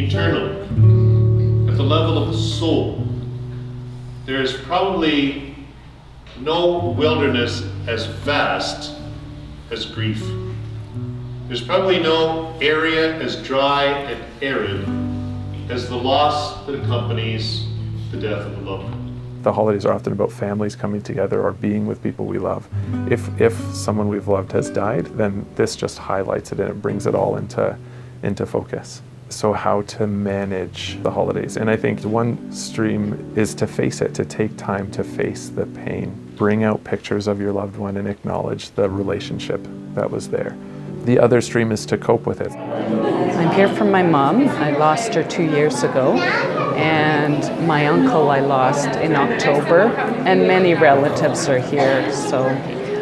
internally, at the level of the soul, there is probably no wilderness as vast as grief. There's probably no area as dry and arid as the loss that accompanies the death of a loved one. The holidays are often about families coming together or being with people we love. If someone we've loved has died, then this just highlights it and it brings it all into focus. So how to manage the holidays. And I think one stream is to face it, to take time to face the pain. Bring out pictures of your loved one and acknowledge the relationship that was there. The other stream is to cope with it. I'm here from my mom. I lost her 2 years ago. And my uncle I lost in October. And many relatives are here. So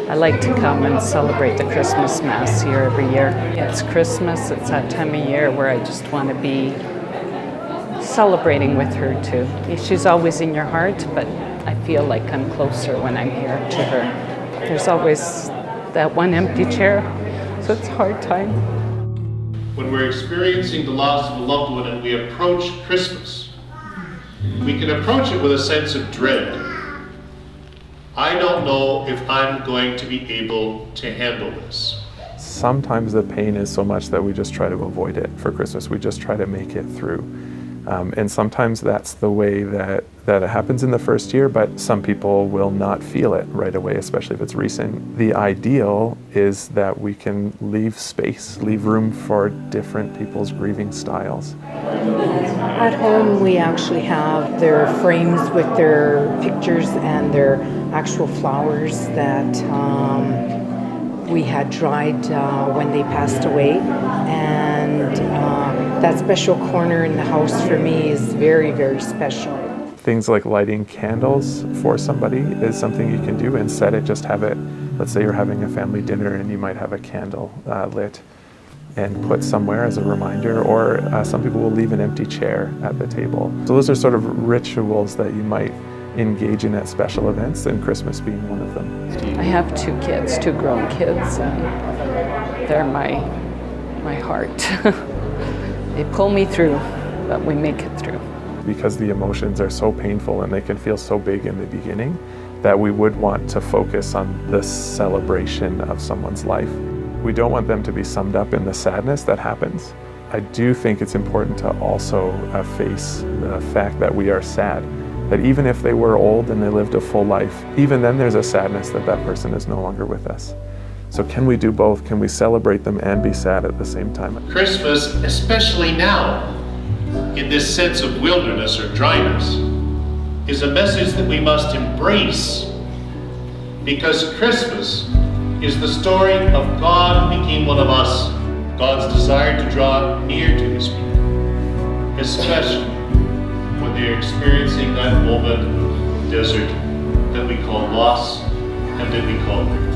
I like to come and celebrate the Christmas Mass here every year. It's Christmas, it's that time of year where I just want to be celebrating with her too. She's always in your heart, but I feel like I'm closer when I'm here to her. There's always that one empty chair, so it's a hard time. When we're experiencing the loss of a loved one and we approach Christmas, we can approach it with a sense of dread. I don't know if I'm going to be able to handle this. Sometimes the pain is so much that we just try to avoid it for Christmas. We just try to make it through. And sometimes that's the way that it happens in the first year, but some people will not feel it right away, especially if it's recent. The ideal is that we can leave space, leave room for different people's grieving styles. At home, we actually have their frames with their pictures and their actual flowers that we had dried when they passed away. And that special corner in the house for me is very, very special. Things like lighting candles for somebody is something you can do. Instead, just have it, let's say you're having a family dinner and you might have a candle lit and put somewhere as a reminder, or some people will leave an empty chair at the table. So those are sort of rituals that you might engage in at special events, and Christmas being one of them. I have 2 kids, 2 grown kids, and they're my heart. They pull me through, but we make it through. Because the emotions are so painful and they can feel so big in the beginning, that we would want to focus on the celebration of someone's life. We don't want them to be summed up in the sadness that happens. I do think it's important to also face the fact that we are sad, that even if they were old and they lived a full life, even then there's a sadness that that person is no longer with us. So can we do both? Can we celebrate them and be sad at the same time? Christmas, especially now, in this sense of wilderness or dryness, is a message that we must embrace, because Christmas is the story of God who became one of us, God's desire to draw near to his people, especially when they're experiencing that moment of desert that we call loss and that we call grief.